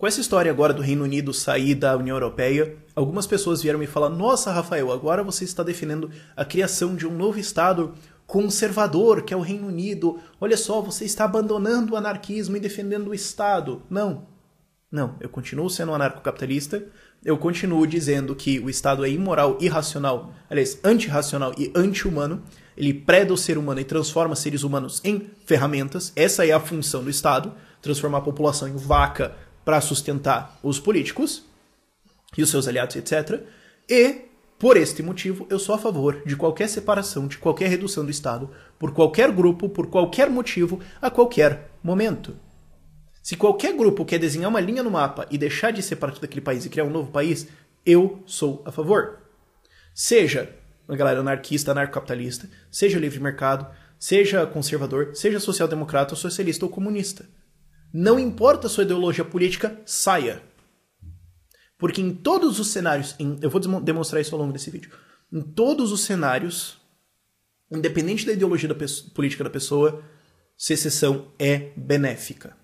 Com essa história agora do Reino Unido sair da União Europeia, algumas pessoas vieram me falar: nossa, Rafael, agora você está defendendo a criação de um novo Estado conservador, que é o Reino Unido. Olha só, você está abandonando o anarquismo e defendendo o Estado. Não, eu continuo sendo um anarcocapitalista, eu continuo dizendo que o Estado é imoral, irracional, aliás, antirracional e anti-humano. Ele preda o ser humano e transforma seres humanos em ferramentas. Essa é a função do Estado, transformar a população em vaca para sustentar os políticos e os seus aliados, etc. E, por este motivo, eu sou a favor de qualquer separação, de qualquer redução do Estado, por qualquer grupo, por qualquer motivo, a qualquer momento. Se qualquer grupo quer desenhar uma linha no mapa e deixar de ser parte daquele país e criar um novo país, eu sou a favor. Seja a galera anarquista, anarcocapitalista, seja livre mercado, seja conservador, seja social-democrata, socialista ou comunista. Não importa a sua ideologia política, saia. Porque em todos os cenários, eu vou demonstrar isso ao longo desse vídeo, em todos os cenários, independente da ideologia política da pessoa, secessão é benéfica.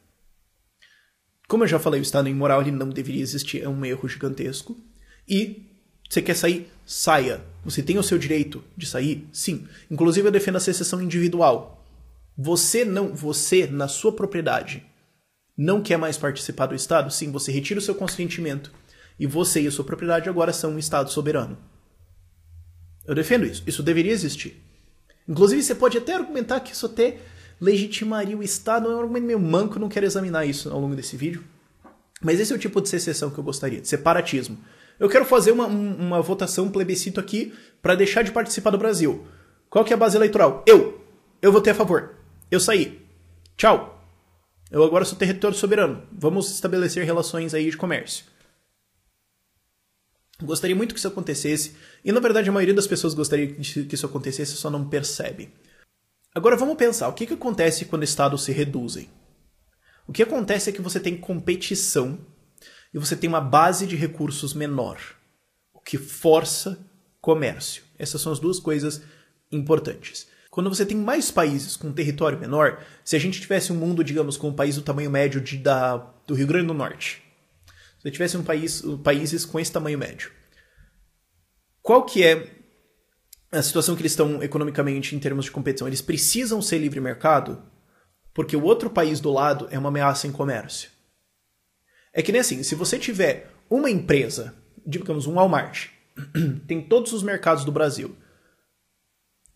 Como eu já falei, o Estado imoral ele não deveria existir, é um erro gigantesco. E você quer sair? Saia. Você tem o seu direito de sair? Sim. Inclusive eu defendo a secessão individual. Você, na sua propriedade, não quer mais participar do Estado? Sim, você retira o seu consentimento. E você e a sua propriedade agora são um Estado soberano. Eu defendo isso. Isso deveria existir. Inclusive você pode até argumentar que isso até legitimaria o Estado. É um argumento meio manco, não quero examinar isso ao longo desse vídeo. Mas esse é o tipo de secessão que eu gostaria, de separatismo. Eu quero fazer uma votação, um plebiscito aqui para deixar de participar do Brasil. Qual que é a base eleitoral? Eu votei a favor. Eu saí. Tchau. Eu agora sou território soberano. Vamos estabelecer relações aí de comércio. Gostaria muito que isso acontecesse. E na verdade a maioria das pessoas gostaria que isso acontecesse, só não percebe. Agora vamos pensar, o que acontece quando estados se reduzem? O que acontece é que você tem competição e você tem uma base de recursos menor, o que força comércio. Essas são as duas coisas importantes. Quando você tem mais países com um território menor, se a gente tivesse um mundo, digamos, com um país do tamanho médio do Rio Grande do Norte, se você tivesse países com esse tamanho médio, qual que é a situação que eles estão economicamente em termos de competição? Eles precisam ser livre mercado porque o outro país do lado é uma ameaça em comércio. É que nem assim, se você tiver uma empresa, digamos um Walmart, tem todos os mercados do Brasil.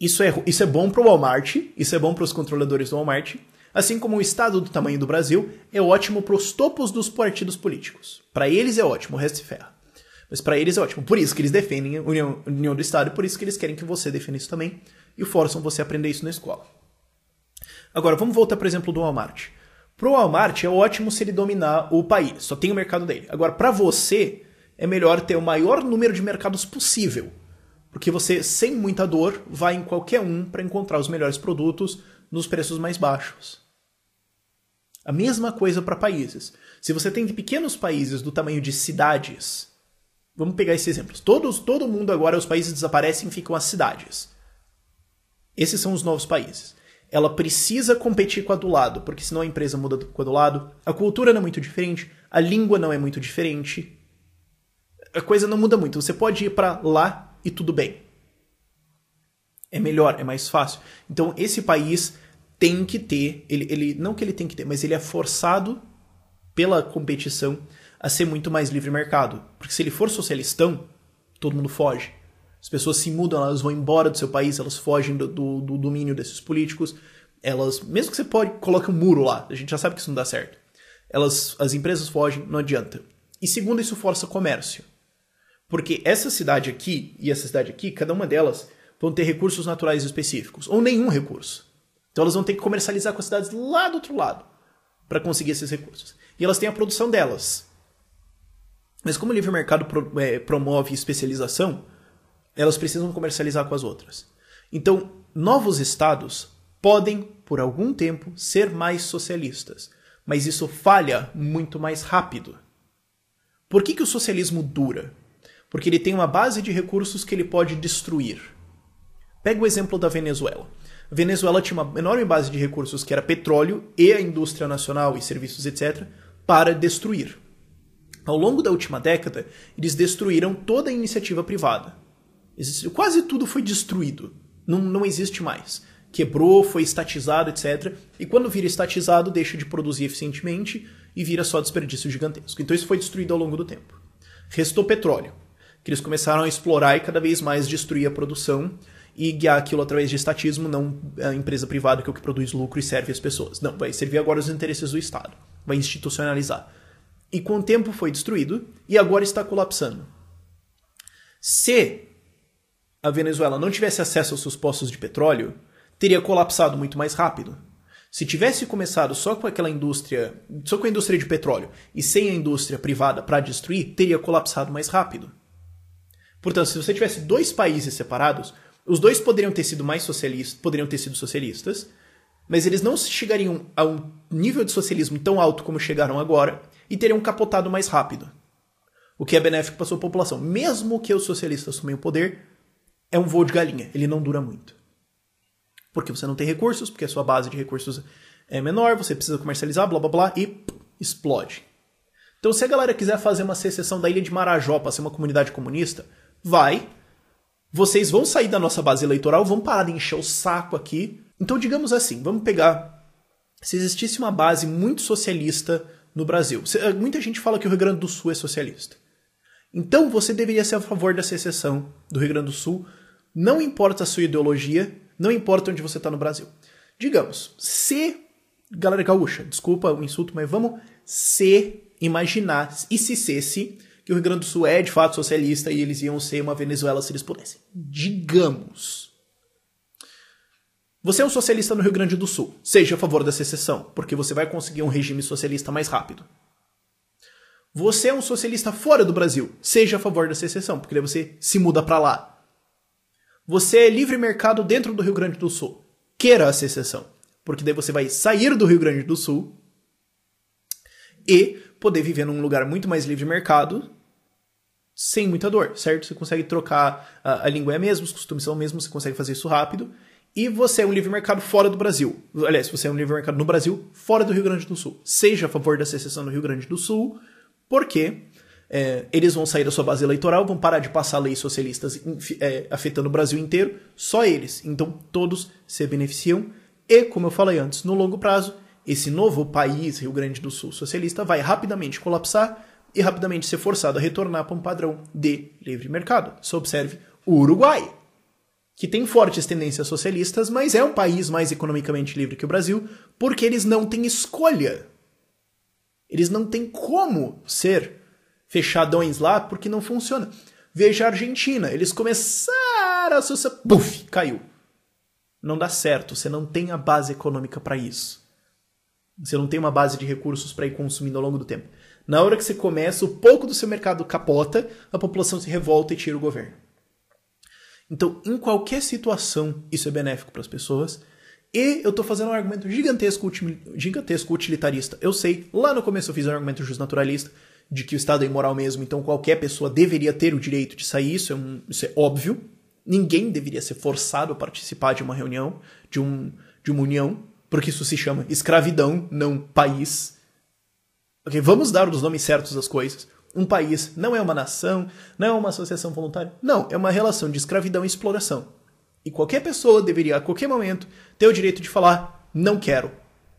Isso é bom para o Walmart, isso é bom para os controladores do Walmart, assim como o Estado do tamanho do Brasil é ótimo para os topos dos partidos políticos. Para eles é ótimo, o resto se ferra. Mas para eles é ótimo. Por isso que eles defendem a união do Estado e por isso que eles querem que você defenda isso também e forçam você a aprender isso na escola. Agora, vamos voltar, por exemplo, do Walmart. Para o Walmart é ótimo se ele dominar o país, só tem o mercado dele. Agora, para você, é melhor ter o maior número de mercados possível. Porque você, sem muita dor, vai em qualquer um para encontrar os melhores produtos nos preços mais baixos. A mesma coisa para países. Se você tem pequenos países do tamanho de cidades, vamos pegar esses exemplos. Todo mundo agora, os países desaparecem e ficam as cidades. Esses são os novos países. Ela precisa competir com a do lado, porque senão a empresa muda com a do lado. A cultura não é muito diferente, a língua não é muito diferente. A coisa não muda muito. Você pode ir para lá e tudo bem. É melhor, é mais fácil. Então esse país tem que ter, não que ele tem que ter, mas ele é forçado pela competição a ser muito mais livre mercado. Porque se ele for socialistão, todo mundo foge. As pessoas se mudam, elas vão embora do seu país, elas fogem do domínio desses políticos. Mesmo que você coloque um muro lá, a gente já sabe que isso não dá certo. As empresas fogem, não adianta. E segundo, isso força comércio. Porque essa cidade aqui e essa cidade aqui, cada uma delas vão ter recursos naturais específicos, ou nenhum recurso. Então elas vão ter que comercializar com as cidades lá do outro lado para conseguir esses recursos. E elas têm a produção delas. Mas como o livre mercado promove especialização, elas precisam comercializar com as outras. Então, novos estados podem, por algum tempo, ser mais socialistas. Mas isso falha muito mais rápido. Por que o socialismo dura? Porque ele tem uma base de recursos que ele pode destruir. Pega o exemplo da Venezuela. A Venezuela tinha uma enorme base de recursos que era petróleo e a indústria nacional e serviços, etc., para destruir. Ao longo da última década, eles destruíram toda a iniciativa privada. Quase tudo foi destruído. Não existe mais. Quebrou, foi estatizado, etc. E quando vira estatizado, deixa de produzir eficientemente e vira só desperdício gigantesco. Então isso foi destruído ao longo do tempo. Restou petróleo, que eles começaram a explorar e cada vez mais destruir a produção e guiar aquilo através de estatismo, não a empresa privada que é o que produz lucro e serve as pessoas. Não, vai servir agora os interesses do Estado. Vai institucionalizar. E com o tempo foi destruído e agora está colapsando. Se a Venezuela não tivesse acesso aos seus poços de petróleo, teria colapsado muito mais rápido. Se tivesse começado só com aquela indústria, só com a indústria de petróleo e sem a indústria privada para destruir, teria colapsado mais rápido. Portanto, se você tivesse dois países separados, os dois poderiam ter sido socialistas, mas eles não chegariam a um nível de socialismo tão alto como chegaram agora e teriam capotado mais rápido. O que é benéfico para a sua população. Mesmo que os socialistas tomem o poder, é um voo de galinha, ele não dura muito. Porque você não tem recursos, porque a sua base de recursos é menor, você precisa comercializar, blá blá blá, e explode. Então se a galera quiser fazer uma secessão da Ilha de Marajó para ser uma comunidade comunista, vocês vão sair da nossa base eleitoral, vão parar de encher o saco aqui. Então digamos assim, vamos pegar, se existisse uma base muito socialista no Brasil, muita gente fala que o Rio Grande do Sul é socialista. Então você deveria ser a favor da secessão do Rio Grande do Sul, não importa a sua ideologia, não importa onde você está no Brasil. Digamos, galera gaúcha, desculpa o insulto, mas vamos imaginar, e se que o Rio Grande do Sul é de fato socialista e eles iam ser uma Venezuela se eles pudessem. Digamos. Você é um socialista no Rio Grande do Sul, seja a favor da secessão, porque você vai conseguir um regime socialista mais rápido. Você é um socialista fora do Brasil, seja a favor da secessão, porque daí você se muda para lá. Você é livre mercado dentro do Rio Grande do Sul, queira a secessão, porque daí você vai sair do Rio Grande do Sul e poder viver num lugar muito mais livre mercado sem muita dor, certo? Você consegue trocar, a língua é a mesma, os costumes são os mesmos, você consegue fazer isso rápido. E você é um livre mercado fora do Brasil. Aliás, você é um livre mercado no Brasil, fora do Rio Grande do Sul. Seja a favor da secessão do Rio Grande do Sul, porque eles vão sair da sua base eleitoral, vão parar de passar leis socialistas afetando o Brasil inteiro, só eles. Então todos se beneficiam. E, como eu falei antes, no longo prazo, esse novo país, Rio Grande do Sul socialista, vai rapidamente colapsar e rapidamente ser forçado a retornar para um padrão de livre mercado. Só observe o Uruguai, que tem fortes tendências socialistas, mas é um país mais economicamente livre que o Brasil, porque eles não têm escolha. Eles não têm como ser fechadões lá, porque não funciona. Veja a Argentina, eles começaram a puf, caiu. Não dá certo, você não tem a base econômica para isso. Você não tem uma base de recursos para ir consumindo ao longo do tempo. Na hora que você começa, o pouco do seu mercado capota, a população se revolta e tira o governo. Então, em qualquer situação, isso é benéfico para as pessoas. E eu estou fazendo um argumento gigantesco utilitarista. Eu sei, lá no começo eu fiz um argumento justnaturalista, de que o Estado é imoral mesmo, então qualquer pessoa deveria ter o direito de sair, isso é óbvio. Ninguém deveria ser forçado a participar de uma reunião, de uma união, porque isso se chama escravidão, não país. Okay, vamos dar os nomes certos das coisas. Um país não é uma nação, não é uma associação voluntária. Não, é uma relação de escravidão e exploração. E qualquer pessoa deveria, a qualquer momento, ter o direito de falar, não quero,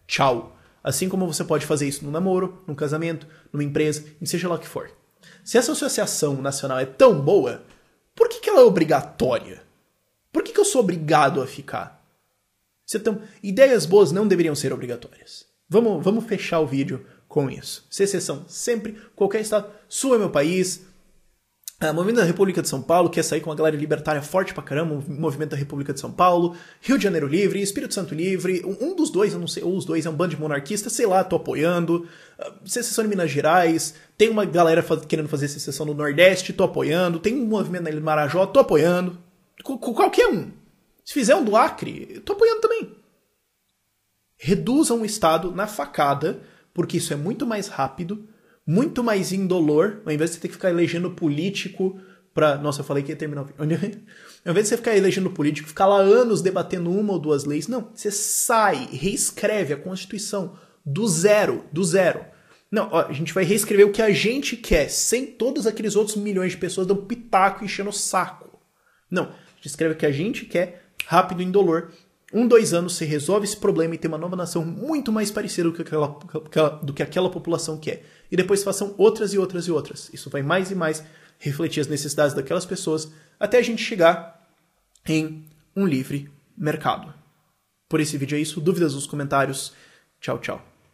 tchau. Assim como você pode fazer isso num namoro, num casamento, numa empresa, seja lá o que for. Se essa associação nacional é tão boa, por que ela é obrigatória? Por que eu sou obrigado a ficar? Ideias boas não deveriam ser obrigatórias. Vamos fechar o vídeo com isso. Secessão sempre, qualquer estado. Sul é meu país. O movimento da República de São Paulo quer sair com uma galera libertária forte pra caramba. O movimento da República de São Paulo. Rio de Janeiro livre, Espírito Santo livre. Um dos dois, eu não sei, ou os dois é um bando de monarquistas, sei lá, tô apoiando. Secessão em Minas Gerais. Tem uma galera querendo fazer secessão no Nordeste, tô apoiando. Tem um movimento na Ilha de Marajó, tô apoiando. Qualquer um. Se fizer um do Acre, tô apoiando também. Reduzam o Estado na facada, porque isso é muito mais rápido, muito mais indolor, ao invés de você ter que ficar elegendo político pra... Nossa, eu falei que ia terminar o vídeo. Ao invés de você ficar elegendo político, ficar lá anos debatendo uma ou duas leis, não, você sai, reescreve a Constituição do zero. Não, ó, a gente vai reescrever o que a gente quer, sem todos aqueles outros milhões de pessoas dando pitaco e enchendo o saco. Não, a gente escreve o que a gente quer, rápido e indolor. 1, 2 anos você resolve esse problema e tem uma nova nação muito mais parecida do que aquela população quer. E depois façam outras e outras e outras. Isso vai mais e mais refletir as necessidades daquelas pessoas até a gente chegar em um livre mercado. Por esse vídeo é isso. Dúvidas nos comentários. Tchau, tchau.